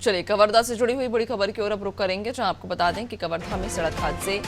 चलिए कवर्धा से जुड़ी हुई बड़ी खबर की ओर अब रुख करेंगे, जहां आपको बता दें कि कवर्धा में सड़क हादसे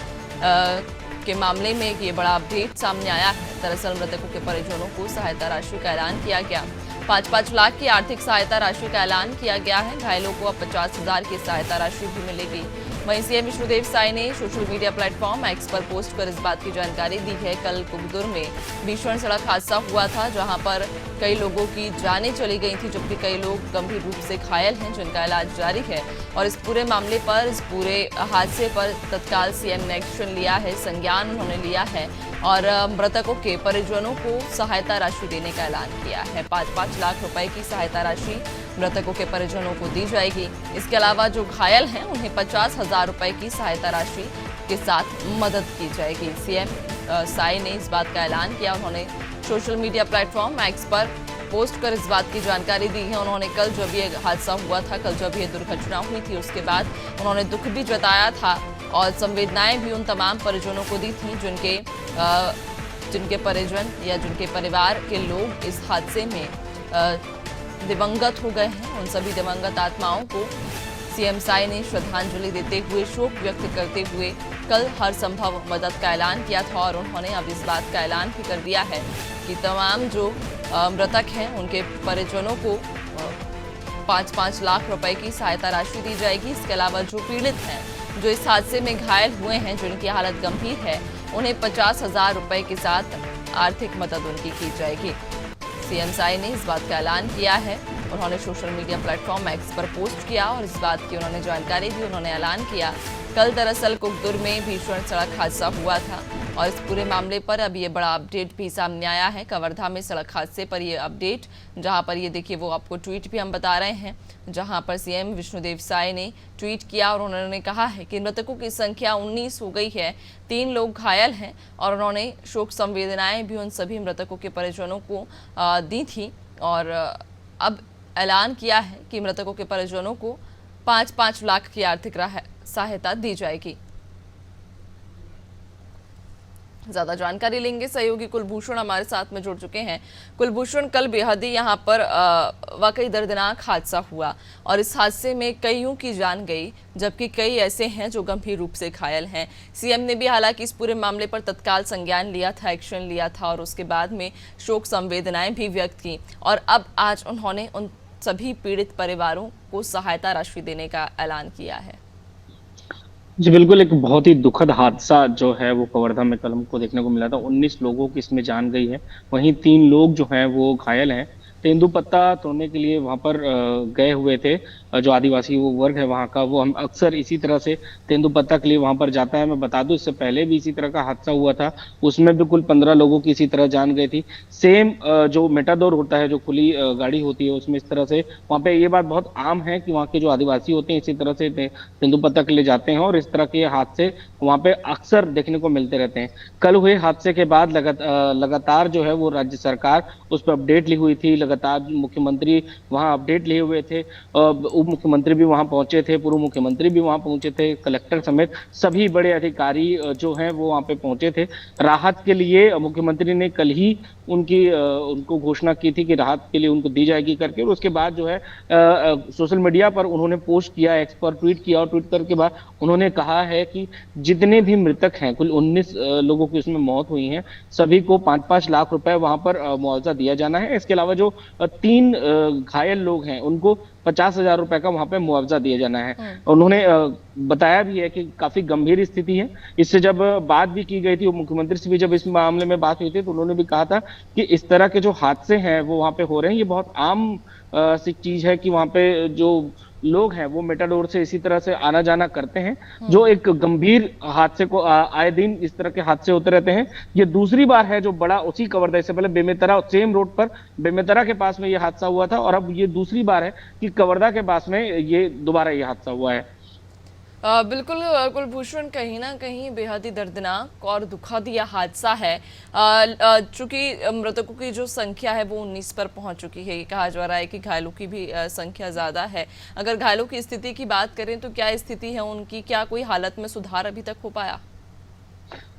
के मामले में एक ये बड़ा अपडेट सामने आया है। दरअसल मृतकों के परिजनों को सहायता राशि का ऐलान किया गया। 5-5 लाख की आर्थिक सहायता राशि का ऐलान किया गया है। घायलों को अब 50,000 की सहायता राशि भी मिलेगी। वहीं सीएम विष्णुदेव साय ने सोशल मीडिया प्लेटफॉर्म एक्स पर पोस्ट कर इस बात की जानकारी दी है। कल कुगदुर में भीषण सड़क हादसा हुआ था, जहां पर कई लोगों की जानें चली गई थी, जबकि कई लोग गंभीर रूप से घायल हैं, जिनका इलाज जारी है। और इस पूरे मामले पर, इस पूरे हादसे पर तत्काल सीएम ने एक्शन लिया है, संज्ञान उन्होंने लिया है और मृतकों के परिजनों को सहायता राशि देने का ऐलान किया है। 5-5 लाख रुपए की सहायता राशि मृतकों के परिजनों को दी जाएगी। इसके अलावा जो घायल हैं उन्हें 50,000 रुपए की सहायता राशि के साथ मदद की जाएगी। सीएम साय ने इस बात का ऐलान किया। उन्होंने सोशल मीडिया प्लेटफॉर्म एक्स पर पोस्ट कर इस बात की जानकारी दी है। उन्होंने कल जब ये हादसा हुआ था, कल जब ये दुर्घटना हुई थी, उसके बाद उन्होंने दुख भी जताया था और संवेदनाएं भी उन तमाम परिजनों को दी थी जिनके परिजन या जिनके परिवार के लोग इस हादसे में दिवंगत हो गए हैं। उन सभी दिवंगत आत्माओं को सीएम साय ने श्रद्धांजलि देते हुए, शोक व्यक्त करते हुए कल हर संभव मदद का ऐलान किया था और उन्होंने अब इस बात का ऐलान भी कर दिया है कि तमाम जो मृतक हैं उनके परिजनों को 5-5 लाख रुपए की सहायता राशि दी जाएगी। इसके अलावा जो पीड़ित हैं, जो इस हादसे में घायल हुए हैं, जिनकी हालत गंभीर है, उन्हें 50,000 रुपए के साथ आर्थिक मदद उनकी की जाएगी। सीएम साय ने इस बात का ऐलान किया है। उन्होंने सोशल मीडिया प्लेटफॉर्म एक्स पर पोस्ट किया और इस बात की उन्होंने जानकारी दी, उन्होंने ऐलान किया। कल दरअसल कुगदुर में भीषण सड़क हादसा हुआ था और इस पूरे मामले पर अब ये बड़ा अपडेट भी सामने आया है। कवर्धा में सड़क हादसे पर ये अपडेट, जहां पर ये देखिए वो आपको ट्वीट भी हम बता रहे हैं, जहां पर सीएम विष्णुदेव साय ने ट्वीट किया और उन्होंने कहा है कि मृतकों की संख्या 19 हो गई है, 3 लोग घायल हैं और उन्होंने शोक संवेदनाएं भी उन सभी मृतकों के परिजनों को दी थी और अब ऐलान किया है कि मृतकों के परिजनों को 5-5 लाख की आर्थिक सहायता दी जाएगी। ज्यादा जानकारी लेंगे, सहयोगी कुलभूषण हमारे साथ में जुड़ चुके हैं। कुलभूषण, कल बेहद ही यहाँ पर वाकई दर्दनाक हादसा हुआ और इस हादसे में कईयों की जान गई, जबकि कई ऐसे हैं जो गंभीर रूप से घायल हैं। सीएम ने भी हालांकि इस पूरे मामले पर तत्काल संज्ञान लिया था, एक्शन लिया था और उसके बाद में शोक संवेदनाएं भी व्यक्त की और अब आज उन्होंने उन सभी पीड़ित परिवारों को सहायता राशि देने का ऐलान किया है। जी बिल्कुल, एक बहुत ही दुखद हादसा जो है वो कवर्धा में कल हमको देखने को मिला था। 19 लोगों की इसमें जान गई है, वहीं 3 लोग जो हैं वो घायल हैं। तेंदुपत्ता तोड़ने के लिए वहां पर गए हुए थे। जो आदिवासी वो वर्ग है वहां का, वो हम अक्सर इसी तरह से तेंदुपत्ता के लिए वहां पर जाता है। मैं बता दूं, इससे पहले भी इसी तरह का हादसा हुआ था, उसमें भी कुल 15 लोगों की इसी तरह जान गई थी। सेम जो मेटाडोर होता है, जो खुली गाड़ी होती है, उसमें इस तरह से वहां पे ये बात बहुत आम है कि वहाँ के जो आदिवासी होते हैं इसी तरह से तेंदुपत्ता के लिए जाते हैं और इस तरह के हादसे वहां पे अक्सर देखने को मिलते रहते हैं। कल हुए हादसे के बाद लगातार जो है वो राज्य सरकार उस पर अपडेट ली हुई थी। लगातार मुख्यमंत्री वहां अपडेट लिए हुए थे, उप मुख्यमंत्री भी वहां पहुंचे थे, पूर्व मुख्यमंत्री भी वहां पहुंचे थे, कलेक्टर समेत सभी बड़े अधिकारी जो हैं वो वहां पे पहुंचे थे। राहत के लिए मुख्यमंत्री ने कल ही उनको घोषणा की थी कि राहत के लिए उनको दी जाएगी करके, और उसके बाद जो है सोशल मीडिया पर उन्होंने पोस्ट किया, एक्स पर ट्वीट किया और ट्वीट करके बाद उन्होंने कहा है कि जितने भी मृतक हैं, कुल 19 लोगों की उसमें मौत हुई है, सभी को 5-5 लाख रुपए वहां पर मुआवजा दिया जाना है। इसके अलावा जो 3 घायल लोग हैं उनको 50,000 रुपए का वहां पे मुआवजा दिया जाना है। उन्होंने बताया भी है कि काफी गंभीर स्थिति है। इससे जब बात भी की गई थी, मुख्यमंत्री से भी जब इस मामले में बात हुई थी, तो उन्होंने भी कहा था कि इस तरह के जो हादसे हैं वो वहां पे हो रहे हैं, ये बहुत आम सी चीज है कि वहां पे जो लोग हैं वो मेटाडोर से इसी तरह से आना जाना करते हैं, जो एक गंभीर हादसे को आए दिन इस तरह के हादसे होते रहते हैं। ये दूसरी बार है जो बड़ा उसी कवर्धा, इससे पहले बेमेतरा, सेम रोड पर बेमेतरा के पास में ये हादसा हुआ था और अब ये दूसरी बार है कि कवर्धा के पास में ये दोबारा ये हादसा हुआ है। बिल्कुल कुलभूषण, कहीं ना कहीं बेहद ही दर्दनाक और दुखद यह हादसा है। चूंकि मृतकों की जो संख्या है वो 19 पर पहुंच चुकी है, ये कहा जा रहा है कि घायलों की भी संख्या ज़्यादा है। अगर घायलों की स्थिति की बात करें तो क्या स्थिति है उनकी, क्या कोई हालत में सुधार अभी तक हो पाया?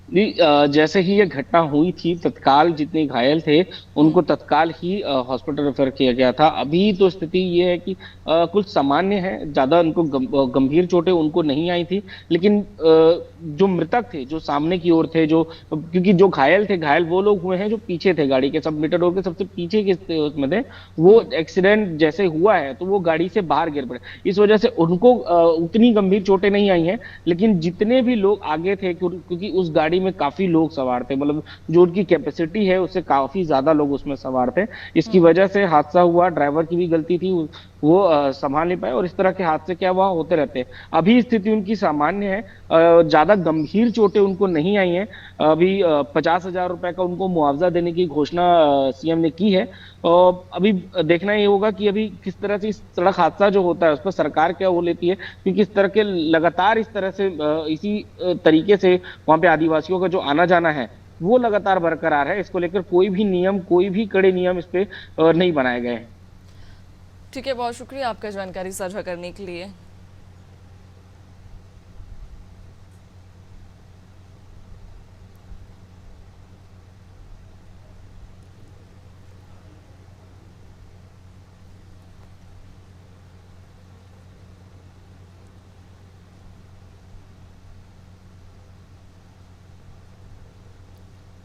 जी, जैसे ही ये घटना हुई थी तत्काल जितने घायल थे उनको तत्काल ही हॉस्पिटल रेफर किया गया था। अभी तो स्थिति ये है कि कुछ सामान्य है, ज्यादा उनको गंभीर चोटें उनको नहीं आई थी। लेकिन जो मृतक थे, जो सामने की ओर थे, जो क्योंकि जो घायल थे, घायल वो लोग हुए हैं जो पीछे थे, गाड़ी के सब मीटर रोड के सबसे पीछे के उसमें थे। वो एक्सीडेंट जैसे हुआ है तो वो गाड़ी से बाहर गिर पड़े, इस वजह से उनको उतनी गंभीर चोटें नहीं आई हैं। लेकिन जितने भी लोग आगे थे, क्योंकि उस गाड़ी में काफी लोग सवार थे, मतलब जो उनकी कैपेसिटी है उससे काफी ज्यादा लोग उसमें सवार थे, इसकी वजह से हादसा हुआ। ड्राइवर की भी गलती थी, वो संभाल नहीं पाए, और इस तरह के हादसे क्या वहां होते रहते हैं। अभी स्थिति उनकी सामान्य है, ज्यादा गंभीर चोटें उनको नहीं आई हैं। अभी 50,000 रुपए का उनको मुआवजा देने की घोषणा सीएम ने की है। और अभी देखना ये होगा कि अभी किस तरह से इस सड़क हादसा जो होता है उस पर सरकार क्या वो लेती है, क्योंकि इस तरह के लगातार इस तरह से इसी तरीके से वहां पे आदिवासियों का जो आना जाना है वो लगातार बरकरार है। इसको लेकर कोई भी नियम, कोई भी कड़े नियम इस पे नहीं बनाए गए हैं। ठीक है, बहुत शुक्रिया आपका जानकारी साझा करने के लिए।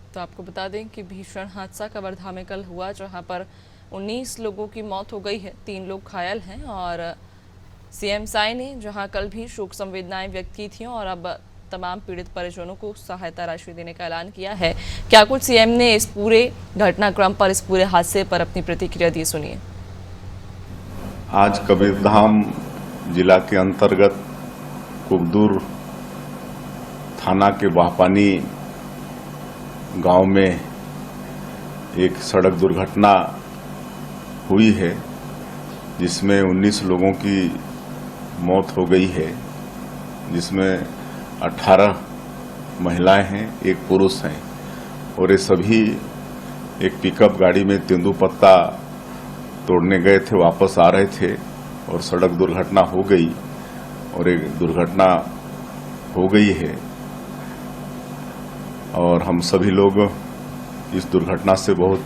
तो आपको बता दें कि भीषण हादसा कवर्धा में कल हुआ, जहां पर 19 लोगों की मौत हो गई है, 3 लोग घायल हैं। और सीएम साई ने जहां कल भी शोक संवेदनाएं व्यक्त की थी और अब तमाम पीड़ित परिजनों को सहायता राशि देने का ऐलान किया है। क्या कुछ सीएम ने इस पूरे घटनाक्रम पर, इस पूरे हादसे पर अपनी प्रतिक्रिया दी, सुनिए। आज कबीरधाम जिला के अंतर्गत कुबदूर थाना के वाहपानी गांव में एक सड़क दुर्घटना हुई है, जिसमें 19 लोगों की मौत हो गई है, जिसमें 18 महिलाएं हैं, एक पुरुष हैं। और ये सभी एक पिकअप गाड़ी में तेंदुपत्ता तोड़ने गए थे, वापस आ रहे थे और सड़क दुर्घटना हो गई और एक दुर्घटना हो गई है। और हम सभी लोग इस दुर्घटना से बहुत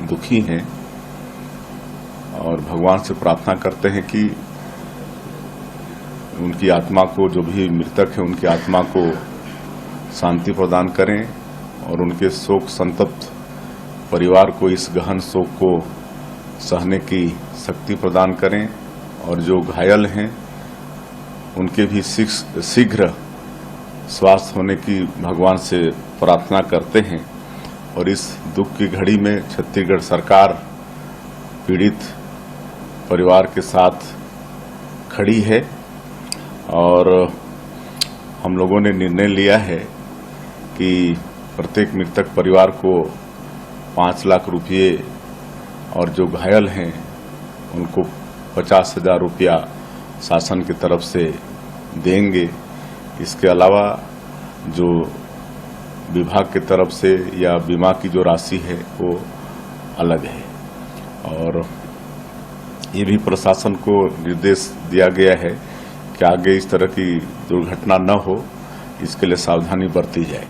दुखी हैं और भगवान से प्रार्थना करते हैं कि उनकी आत्मा को, जो भी मृतक है उनकी आत्मा को शांति प्रदान करें और उनके शोक संतप्त परिवार को इस गहन शोक को सहने की शक्ति प्रदान करें। और जो घायल हैं उनके भी शीघ्र स्वास्थ्य होने की भगवान से प्रार्थना करते हैं। और इस दुख की घड़ी में छत्तीसगढ़ सरकार पीड़ित परिवार के साथ खड़ी है और हम लोगों ने निर्णय लिया है कि प्रत्येक मृतक परिवार को 5 लाख रुपये और जो घायल हैं उनको 50,000 रुपया शासन की तरफ से देंगे। इसके अलावा जो विभाग की तरफ से या बीमा की जो राशि है वो अलग है। और ये भी प्रशासन को निर्देश दिया गया है कि आगे इस तरह की दुर्घटना न हो, इसके लिए सावधानी बरती जाए।